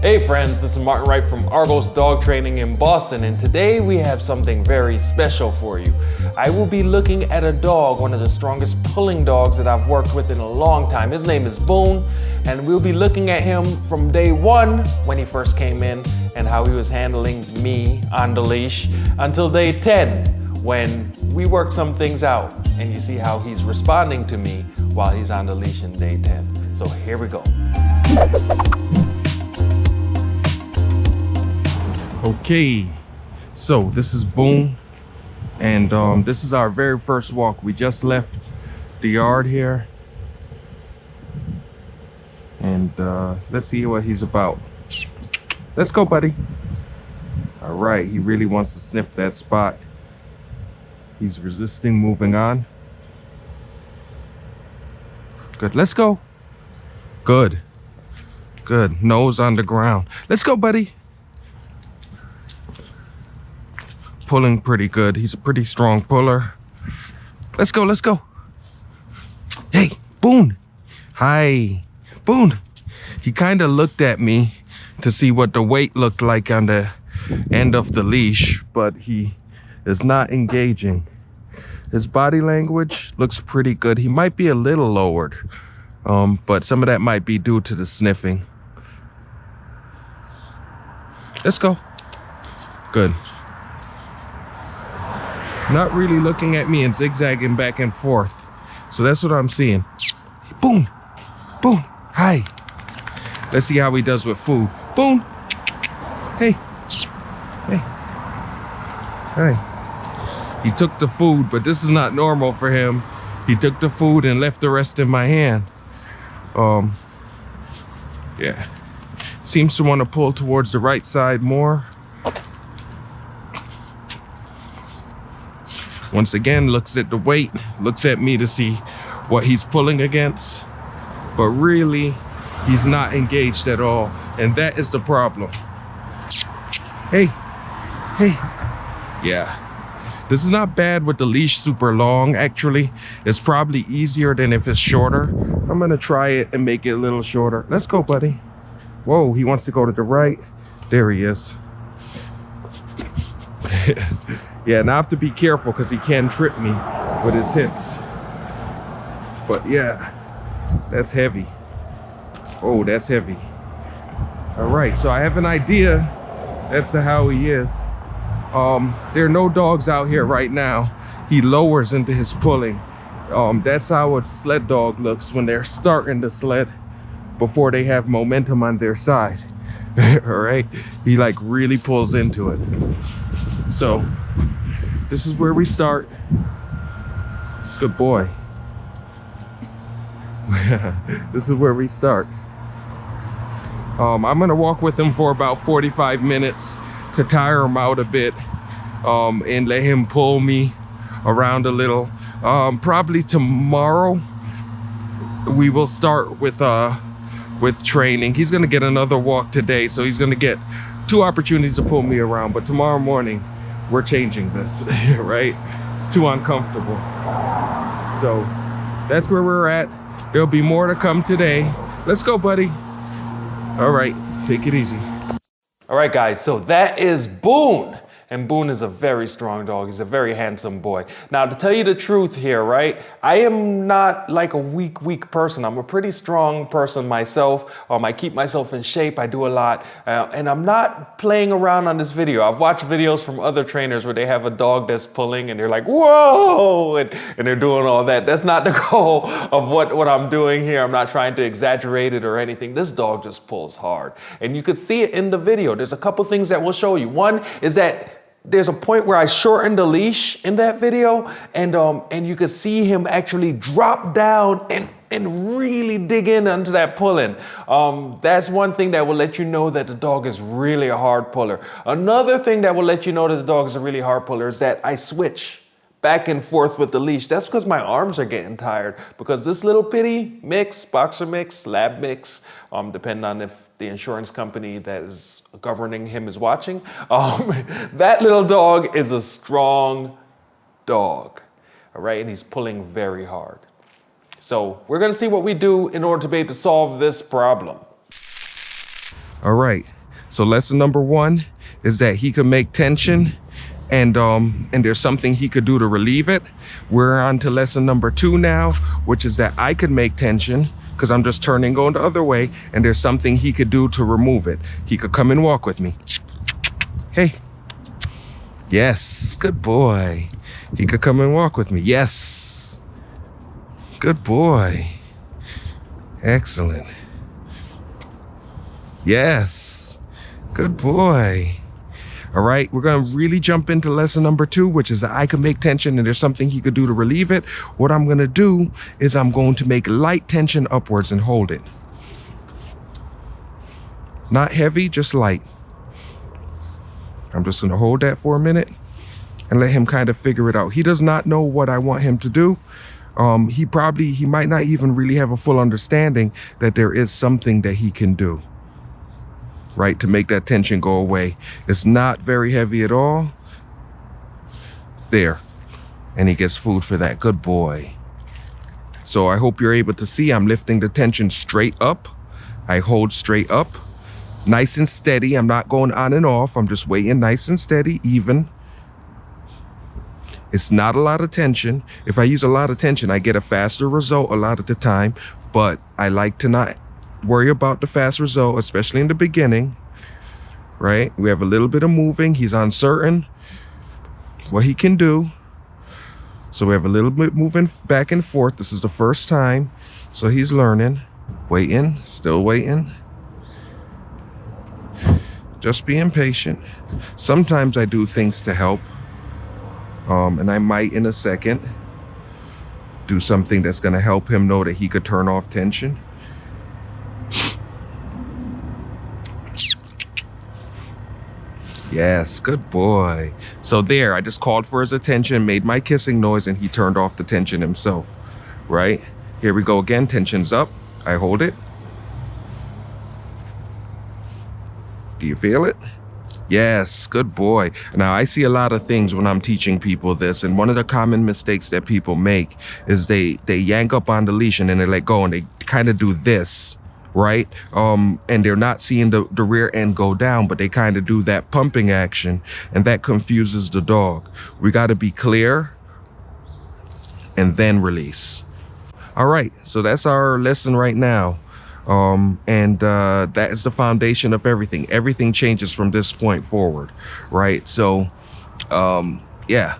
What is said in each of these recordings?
Hey friends, this is Martin Wright from Argos Dog Training in Boston, and today we have something very special for you. I will be looking at a dog, one of the strongest pulling dogs that I've worked with in a long time. His name is Boone, and we'll be looking at him from day one when he first came in and how he was handling me on the leash until day 10 when we work some things out and you see how he's responding to me while he's on the leash in day 10. So here we go. Okay, so this is Boone, and this is our very first walk. We just left the yard here, and let's see what he's about. Let's go, buddy. All right, he really wants to sniff that spot. He's resisting moving on. Good, let's go. Good, good, nose on the ground. Let's go, buddy. Pulling pretty good. He's a pretty strong puller. Let's go, let's go. Hey, Boone. Hi, Boone. He kind of looked at me to see what the weight looked like on the end of the leash, but he is not engaging. His body language looks pretty good. He might be a little lowered, but some of that might be due to the sniffing. Let's go. Good. Not really looking at me and zigzagging back and forth. So that's what I'm seeing. Boone, Boone, hi. Let's see how he does with food. Boone, hey, hey, hi. He took the food, but this is not normal for him. He took the food and left the rest in my hand. Yeah. Seems to want to pull towards the right side more. Once again, looks at the weight, looks at me to see what he's pulling against, but really, he's not engaged at all, and that is the problem. Hey, hey, yeah. This is not bad with the leash super long, actually. It's probably easier than if it's shorter. I'm gonna try it and make it a little shorter. Let's go, buddy. Whoa, he wants to go to the right. There he is. Yeah, now I have to be careful because he can trip me with his hips. But yeah, that's heavy. Oh, that's heavy. All right, so I have an idea as to how he is. There are no dogs out here right now. He lowers into his pulling. That's how a sled dog looks when they're starting the sled before they have momentum on their side. All right, he like really pulls into it. So this is where we start. Good boy. This is where we start. I'm gonna walk with him for about 45 minutes to tire him out a bit, and let him pull me around a little. Probably tomorrow we will start with training. He's gonna get another walk today, so he's gonna get 2 opportunities to pull me around, but tomorrow morning we're changing this. Right? It's too uncomfortable. So that's where we're at. There'll be more to come today. Let's go, buddy. All right, take it easy. All right, guys, so that is Boone. And Boone is a very strong dog. He's a very handsome boy. Now, to tell you the truth here, right? I am not like a weak person. I'm a pretty strong person myself. I keep myself in shape. I do a lot. And I'm not playing around on this video. I've watched videos from other trainers where they have a dog that's pulling and they're like, whoa, and they're doing all that. That's not the goal of what I'm doing here. I'm not trying to exaggerate it or anything. This dog just pulls hard. And you could see it in the video. There's a couple things that we'll show you. One is that there's a point where I shortened the leash in that video, and you could see him actually drop down and really dig in onto that pulling. That's one thing that will let you know that the dog is really a hard puller. Another thing that will let you know that the dog is a really hard puller is that I switch back and forth with the leash. That's because my arms are getting tired, because this little bitty mix, boxer mix, lab mix, depending on if the insurance company that is governing him is watching, that little dog is a strong dog, all right? And he's pulling very hard. So we're gonna see what we do in order to be able to solve this problem. All right, so lesson number 1 is that he could make tension, and there's something he could do to relieve it. We're on to lesson number 2 now, which is that I could make tension because I'm just turning, going the other way, and there's something he could do to remove it. He could come and walk with me. Hey. Yes, good boy. He could come and walk with me. Yes. Good boy. Excellent. Yes. Good boy. All right, we're gonna really jump into lesson number 2, which is that I can make tension and there's something he could do to relieve it. What I'm gonna do is I'm going to make light tension upwards and hold it. Not heavy, just light. I'm just gonna hold that for a minute and let him kind of figure it out. He does not know what I want him to do. He might not even really have a full understanding that there is something that he can do, right, to make that tension go away. It's not very heavy at all. There. And he gets food for that. Good boy. So I hope you're able to see I'm lifting the tension straight up. I hold straight up. Nice and steady. I'm not going on and off. I'm just waiting nice and steady, even. It's not a lot of tension. If I use a lot of tension, I get a faster result a lot of the time, but I like to not worry about the fast result, especially in the beginning, right? We have a little bit of moving. He's uncertain what he can do. So we have a little bit moving back and forth. This is the first time. So he's learning, waiting, still waiting. Just being patient. Sometimes I do things to help. And I might in a second do something that's gonna help him know that he could turn off tension. Yes, good boy. So there, I just called for his attention, made my kissing noise, and he turned off the tension himself, right? Here we go again, tension's up. I hold it. Do you feel it? Yes, good boy. Now, I see a lot of things when I'm teaching people this, and one of the common mistakes that people make is they yank up on the leash and then they let go and they kind of do this, right? And they're not seeing the rear end go down, but they kind of do that pumping action, and that confuses the dog. We got to be clear and then release. All right, so that's our lesson right now. That is the foundation of everything. Everything changes from this point forward, right? So, yeah,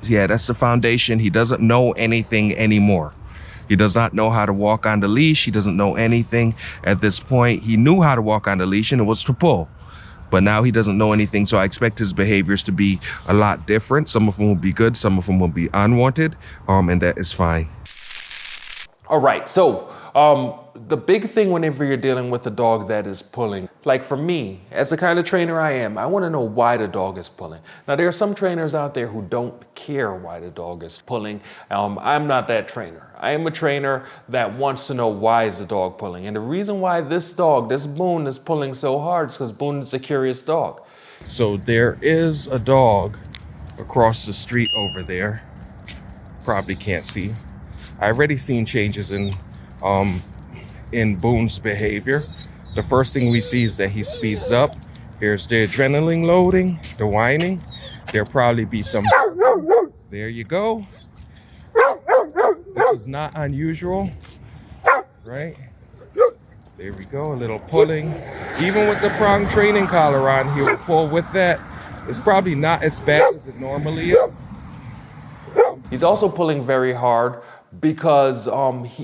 that's the foundation. He doesn't know anything anymore. He does not know how to walk on the leash. He doesn't know anything at this point. He knew how to walk on the leash, and it was to pull. But now he doesn't know anything, so I expect his behaviors to be a lot different. Some of them will be good, some of them will be unwanted, and that is fine. All right, so the big thing whenever you're dealing with a dog that is pulling, like for me, as the kind of trainer I am, I want to know why the dog is pulling. Now, there are some trainers out there who don't care why the dog is pulling. I'm not that trainer. I am a trainer that wants to know why is the dog pulling. And the reason why this dog, this Boone, is pulling so hard is because Boone is a curious dog. So there is a dog across the street over there. Probably can't see. I already seen changes in Boone's behavior. The first thing we see is that he speeds up. Here's the adrenaline loading, the whining. There'll probably be some. There you go. This is not unusual, right? There we go, a little pulling. Even with the prong training collar on, he'll pull with that. It's probably not as bad as it normally is. He's also pulling very hard because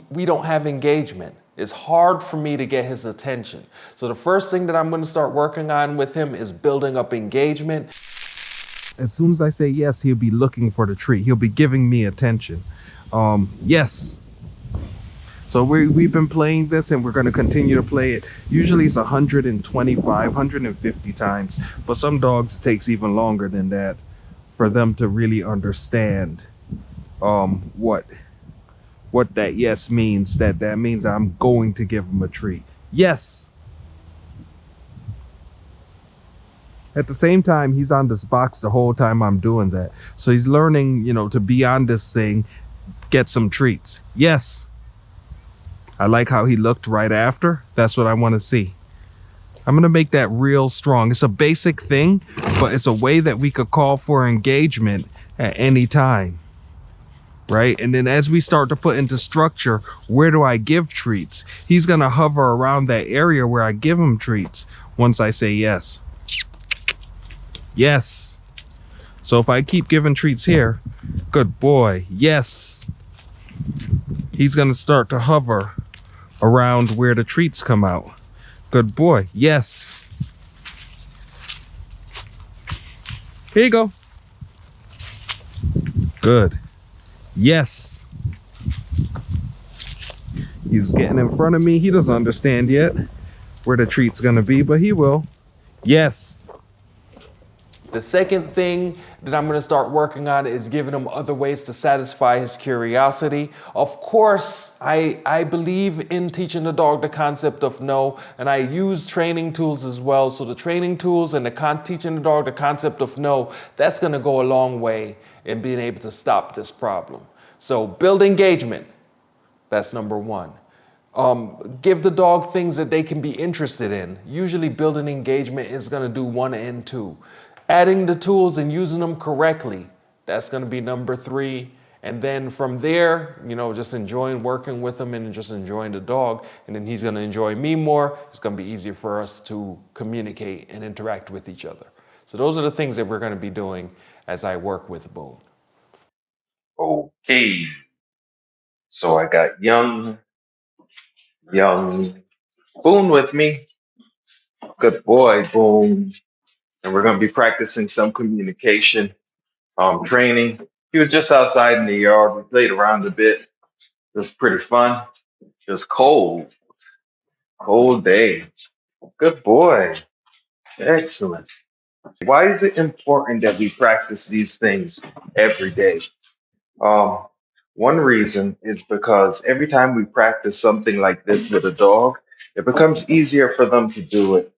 we don't have engagement. It's hard for me to get his attention. So the first thing that I'm going to start working on with him is building up engagement. As soon as I say yes, he'll be looking for the treat. He'll be giving me attention. Yes. So we've been playing this and we're going to continue to play it. Usually it's 125, 150 times. But some dogs it takes even longer than that for them to really understand what that yes means. That means I'm going to give them a treat. Yes. At the same time, he's on this box the whole time I'm doing that. So he's learning, to be on this thing, get some treats. Yes. I like how he looked right after. That's what I want to see. I'm gonna make that real strong. It's a basic thing, but it's a way that we could call for engagement at any time, right? And then as we start to put into structure, where do I give treats? He's gonna hover around that area where I give him treats once I say yes. Yes. So if I keep giving treats here, good boy, yes. He's gonna start to hover around where the treats come out. Good boy, yes. Here you go. Good. Yes. He's getting in front of me. He doesn't understand yet where the treat's gonna be, but he will. Yes. The second thing that I'm gonna start working on is giving him other ways to satisfy his curiosity. Of course, I believe in teaching the dog the concept of no, and I use training tools as well. So the training tools and teaching the dog the concept of no, that's gonna go a long way in being able to stop this problem. So build engagement, that's number one. Give the dog things that they can be interested in. Usually building engagement is gonna do 1 and 2. Adding the tools and using them correctly, that's gonna be number 3. And then from there, just enjoying working with him and just enjoying the dog. And then he's gonna enjoy me more. It's gonna be easier for us to communicate and interact with each other. So those are the things that we're gonna be doing as I work with Boone. Okay. So I got young Boone with me. Good boy, Boone. And we're going to be practicing some communication training. He was just outside in the yard. We played around a bit. It was pretty fun. Just cold day. Good boy. Excellent. Why is it important that we practice these things every day? One reason is because every time we practice something like this with a dog, it becomes easier for them to do it.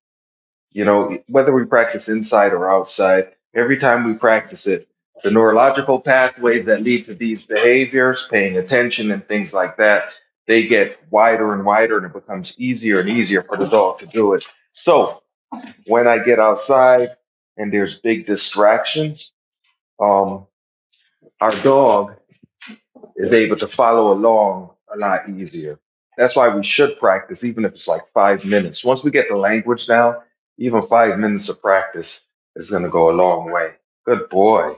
Whether we practice inside or outside, every time we practice it, the neurological pathways that lead to these behaviors, paying attention and things like that, they get wider and wider, and it becomes easier and easier for the dog to do it. So when I get outside and there's big distractions, our dog is able to follow along a lot easier. That's why we should practice, even if it's like 5 minutes. Once we get the language down, even 5 minutes of practice is going to go a long way. Good boy.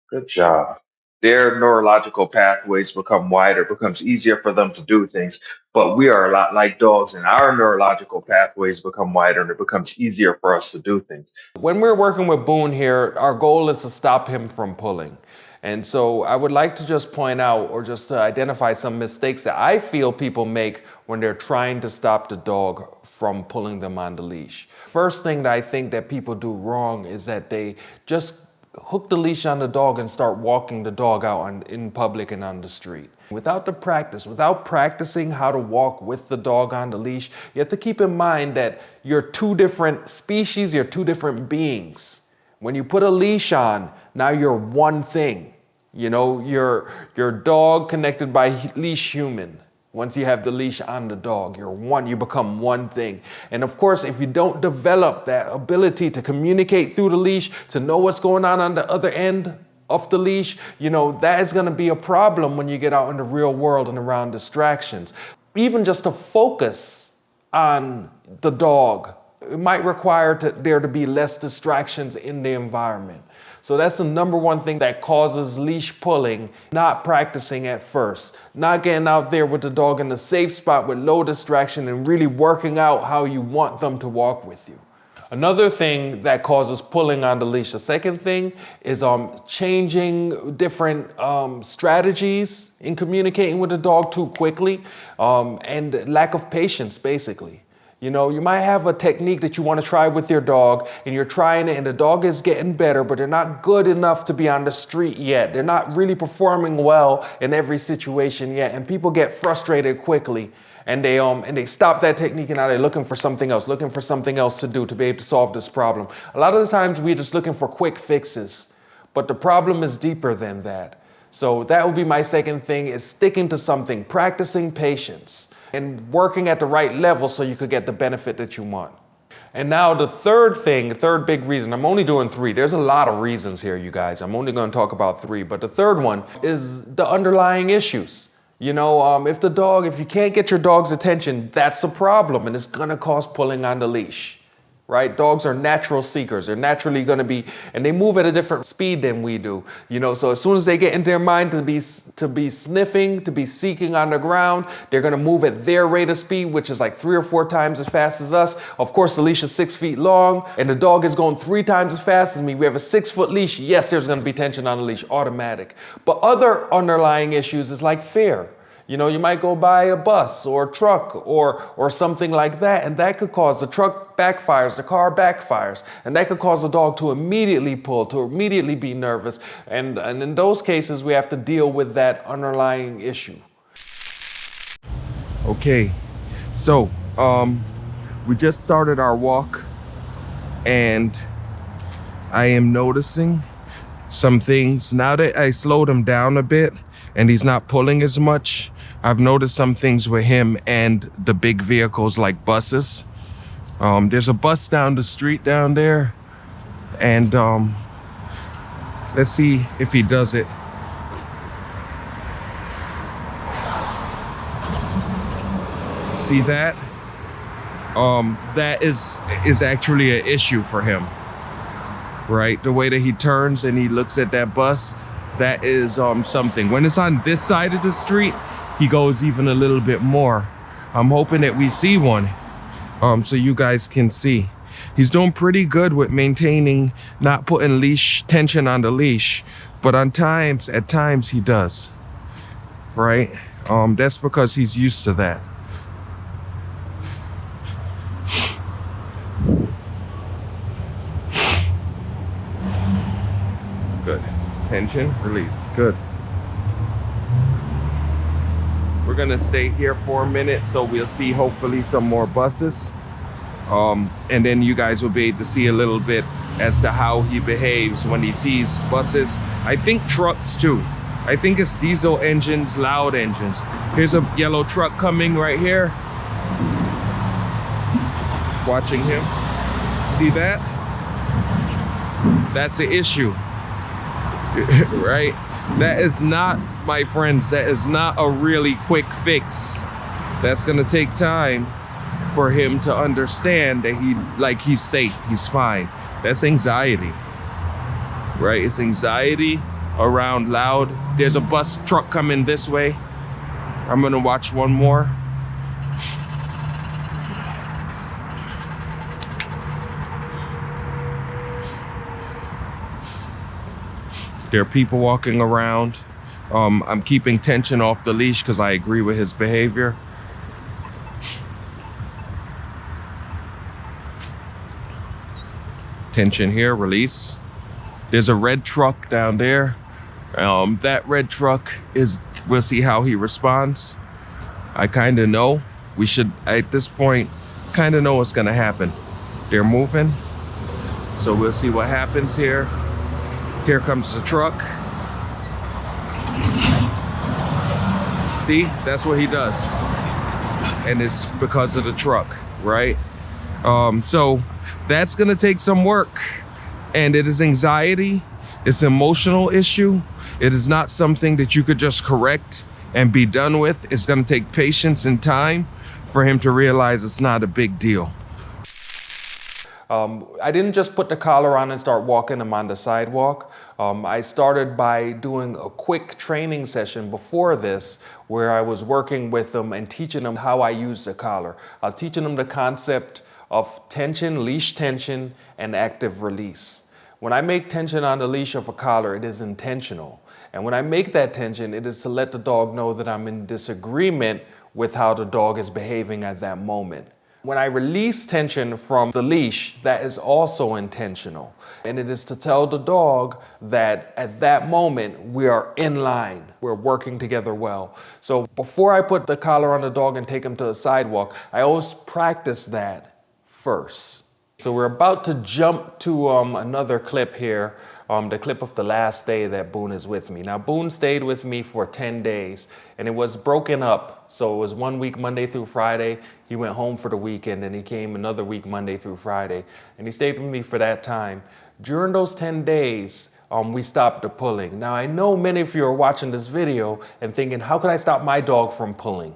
Good job. Their neurological pathways become wider. It becomes easier for them to do things. But we are a lot like dogs, and our neurological pathways become wider, and it becomes easier for us to do things. When we're working with Boone here, our goal is to stop him from pulling. And so I would like to just point out or just to identify some mistakes that I feel people make when they're trying to stop the dog from pulling them on the leash. First thing that I think that people do wrong is that they just hook the leash on the dog and start walking the dog out in public and on the street. Without practicing how to walk with the dog on the leash, you have to keep in mind that you're 2 different species, you're 2 different beings. When you put a leash on, now you're one thing. You're dog connected by leash human. Once you have the leash on the dog, you become one thing. And of course, if you don't develop that ability to communicate through the leash, to know what's going on the other end of the leash, that is going to be a problem when you get out in the real world and around distractions. Even just to focus on the dog, it might require there to be less distractions in the environment. So that's the number one thing that causes leash pulling, not practicing at first, not getting out there with the dog in a safe spot with low distraction and really working out how you want them to walk with you. Another thing that causes pulling on the leash, the second thing is changing different strategies in communicating with the dog too quickly and lack of patience, basically. You might have a technique that you want to try with your dog and you're trying it and the dog is getting better, but they're not good enough to be on the street yet. They're not really performing well in every situation yet. And people get frustrated quickly and they stop that technique and now they're looking for something else to do to be able to solve this problem. A lot of the times we're just looking for quick fixes, but the problem is deeper than that. So that would be my second thing, is sticking to something, practicing patience, and working at the right level so you could get the benefit that you want. And now the third big reason, I'm only doing 3. There's a lot of reasons here, you guys. I'm only going to talk about 3, but the third one is the underlying issues. You know, if you can't get your dog's attention, that's a problem, and it's going to cause pulling on the leash. Right? Dogs are natural seekers. They're naturally going to be, and they move at a different speed than we do. You know, so as soon as they get in their mind to be sniffing, to be seeking on the ground, they're going to move at their rate of speed, which is like 3 or 4 times as fast as us. Of course, the leash is 6 feet long, and the dog is going 3 times as fast as me. We have a 6-foot leash. Yes, there's going to be tension on the leash, automatic. But other underlying issues is like fear. You know, you might go by a bus or a truck or something like that, and that could cause the truck backfires, the car backfires, and that could cause the dog to immediately pull, to immediately be nervous. And in those cases, we have to deal with that underlying issue. Okay, so we just started our walk, and I am noticing some things. Now that I slowed him down a bit and he's not pulling as much, I've noticed some things with him and the big vehicles like buses. There's a bus down the street down there, and let's see if he does it. See that? That is actually an issue for him, right? The way that he turns and he looks at that bus, that is something. When it's on this side of the street, he goes even a little bit more. I'm hoping that we see one, so you guys can see. He's doing pretty good with maintaining, not putting leash tension on the leash, but at times he does, right? That's because he's used to that. Good. Tension, release. Good. We're gonna stay here for a minute, so we'll see hopefully some more buses. And then you guys will be able to see a little bit as to how he behaves when he sees buses. I think trucks too. I think it's diesel engines, loud engines. Here's a yellow truck coming right here. Watching him. See that? That's the issue. Right? That is not, my friends, that is not a really quick fix. That's gonna take time for him to understand that he's safe, he's fine. That's anxiety, right? It's anxiety around loud. There's a bus truck coming this way. I'm gonna watch one more. There are people walking around. I'm keeping tension off the leash because I agree with his behavior. Tension here, release. There's a red truck down there. That red truck we'll see how he responds. I kind of know. We should, at this point, kind of know what's gonna happen. They're moving. So we'll see what happens here. Here comes the truck. See, that's what he does. And it's because of the truck, right? So that's gonna take some work. And it is anxiety, it's an emotional issue. It is not something that you could just correct and be done with. It's gonna take patience and time for him to realize it's not a big deal. I didn't just put the collar on and start walking him on the sidewalk. I started by doing a quick training session before this where I was working with him and teaching him how I use the collar. I was teaching him the concept of tension, leash tension, and active release. When I make tension on the leash of a collar, it is intentional. And when I make that tension, it is to let the dog know that I'm in disagreement with how the dog is behaving at that moment. When I release tension from the leash, that is also intentional. And it is to tell the dog that at that moment, we are in line. We're working together well. So before I put the collar on the dog and take him to the sidewalk, I always practice that first. So we're about to jump to another clip here, the clip of the last day that Boone is with me. Now, Boone stayed with me for 10 days, and it was broken up. So it was 1 week, Monday through Friday. He went home for the weekend, and he came another week, Monday through Friday. And he stayed with me for that time. During those 10 days, we stopped the pulling. Now, I know many of you are watching this video and thinking, how can I stop my dog from pulling?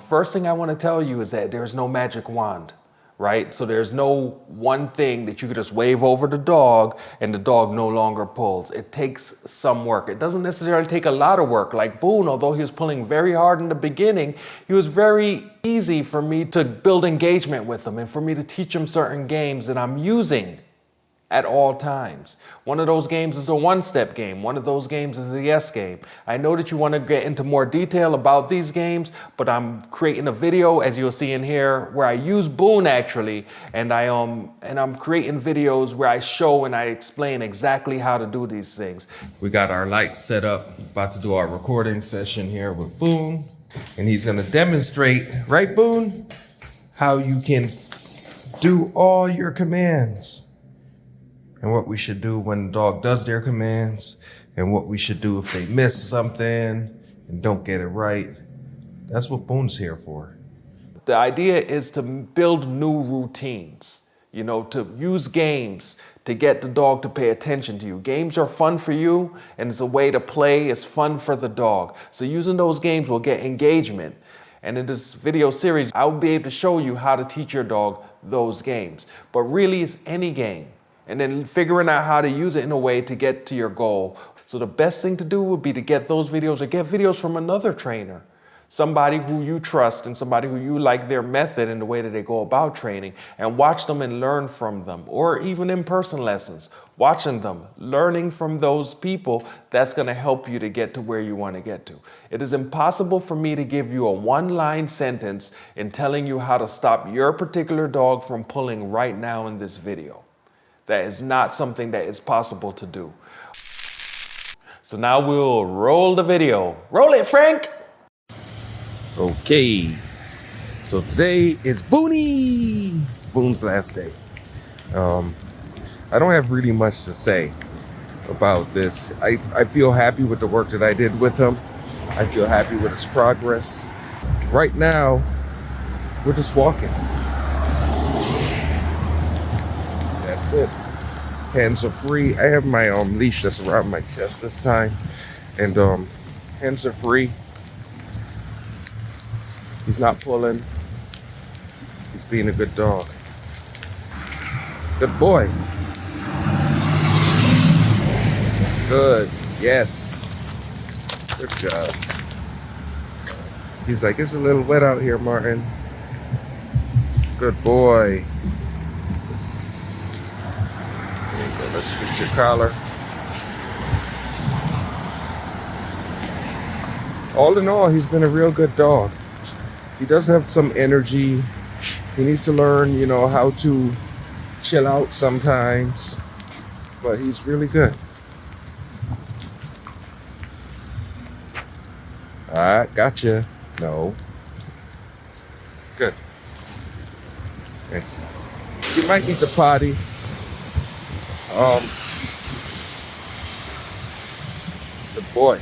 First thing I want to tell you is that there's no magic wand. Right? So there's no one thing that you could just wave over the dog and the dog no longer pulls. It takes some work. It doesn't necessarily take a lot of work. Like Boone, although he was pulling very hard in the beginning, he was very easy for me to build engagement with him and for me to teach him certain games that I'm using at all times. One of those games is the one-step game. One of those games is the yes game. I know that you want to get into more detail about these games, but I'm creating a video, as you'll see in here, where I use Boone actually, and I'm creating videos where I show and I explain exactly how to do these things. We got our lights set up, about to do our recording session here with Boone, and he's gonna demonstrate, right Boone, how you can do all your commands. And what we should do when the dog does their commands, and what we should do if they miss something and don't get it right. That's what Boone's here for. The idea is to build new routines, you know, to use games to get the dog to pay attention to you. Games are fun for you, and it's a way to play. It's fun for the dog. So using those games will get engagement. And in this video series, I'll be able to show you how to teach your dog those games. But really, it's any game. And then figuring out how to use it in a way to get to your goal. So the best thing to do would be to get those videos or get videos from another trainer. Somebody who you trust and somebody who you like their method and the way that they go about training, and watch them and learn from them. Or even in-person lessons, watching them, learning from those people, that's gonna help you to get to where you wanna get to. It is impossible for me to give you a one-line sentence in telling you how to stop your particular dog from pulling right now in this video. That is not something that is possible to do. So now we'll roll the video. Roll it, Frank! Okay, so today is Boone's last day. I don't have really much to say about this. I feel happy with the work that I did with him. I feel happy with his progress. Right now, we're just walking. That's it. Hands are free. I have my leash that's around my chest this time, and hands are free. He's not pulling. He's being a good dog. Good boy. Good. Yes. Good job. He's like, it's a little wet out here, Martin. Good boy. Let's fix your collar. All in all, he's been a real good dog. He does have some energy. He needs to learn, you know, how to chill out sometimes, but he's really good. All right, gotcha. No. Good. Thanks. You might need to potty. Good boy.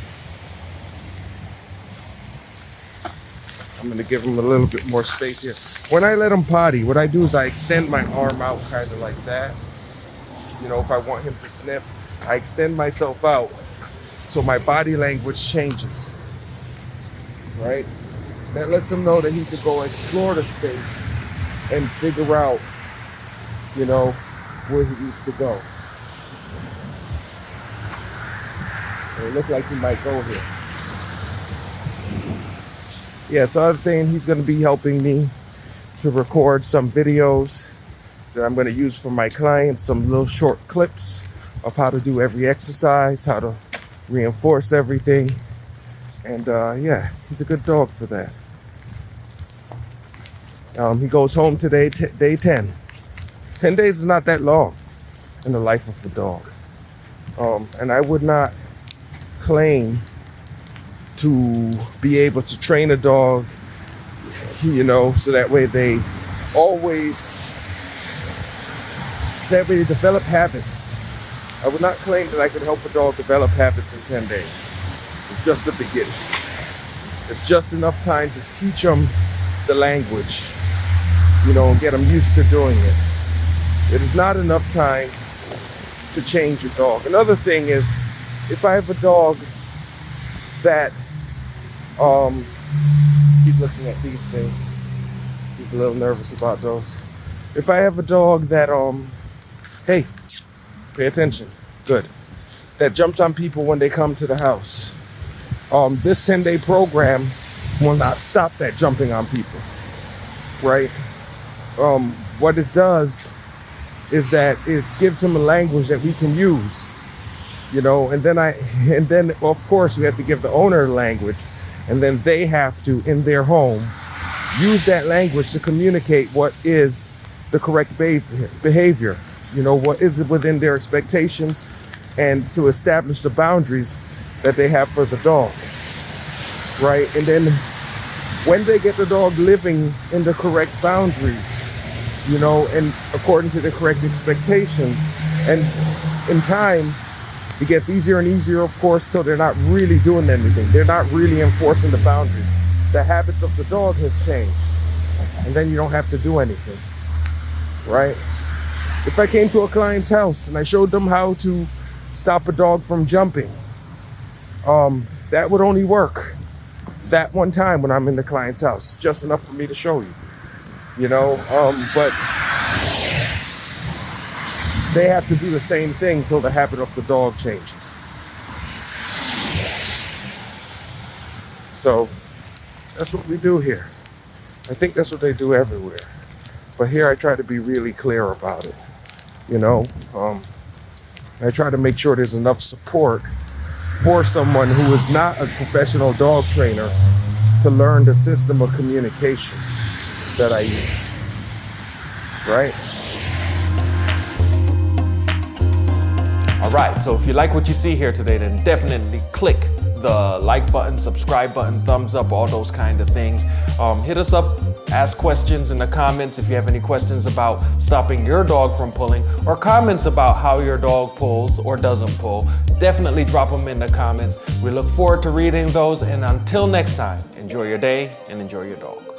I'm gonna give him a little bit more space here. When I let him potty, what I do is I extend my arm out kind of like that. You know, if I want him to sniff, I extend myself out so my body language changes, right? That lets him know that he could go explore the space and figure out, you know, where he needs to go. It looked like he might go here. Yeah, so I was saying he's going to be helping me to record some videos that I'm going to use for my clients, some little short clips of how to do every exercise, how to reinforce everything. And yeah, he's a good dog for that. He goes home today, day 10. 10 days is not that long in the life of a dog. And I would not claim to be able to train a dog, you know, so that way they always that way they develop habits. I would not claim that I could help a dog develop habits in 10 days. It's just the beginning. It's just enough time to teach them the language, you know, and get them used to doing it. It is not enough time to change your dog. Another thing is, if I have a dog that, he's looking at these things. He's a little nervous about those. If I have a dog that, hey, pay attention, good, that jumps on people when they come to the house, this 10-day program will not stop that jumping on people, right? What it does is that it gives him a language that we can use, you know, and then of course we have to give the owner the language, and then they have to, in their home, use that language to communicate what is the correct behavior, you know, what is it within their expectations, and to establish the boundaries that they have for the dog, right? And then when they get the dog living in the correct boundaries, you know, and according to the correct expectations, and in time, it gets easier and easier, of course, till they're not really doing anything. They're not really enforcing the boundaries. The habits of the dog has changed, and then you don't have to do anything, right? If I came to a client's house and I showed them how to stop a dog from jumping, that would only work that one time when I'm in the client's house. It's just enough for me to show you, you know, but they have to do the same thing till the habit of the dog changes. So that's what we do here. I think that's what they do everywhere. But here I try to be really clear about it, you know. I try to make sure there's enough support for someone who is not a professional dog trainer to learn the system of communication that I use, right? All right, so if you like what you see here today, then definitely click the like button, subscribe button, thumbs up, all those kind of things. Hit us up, ask questions in the comments if you have any questions about stopping your dog from pulling, or comments about how your dog pulls or doesn't pull. Definitely drop them in the comments. We look forward to reading those, and until next time, enjoy your day and enjoy your dog.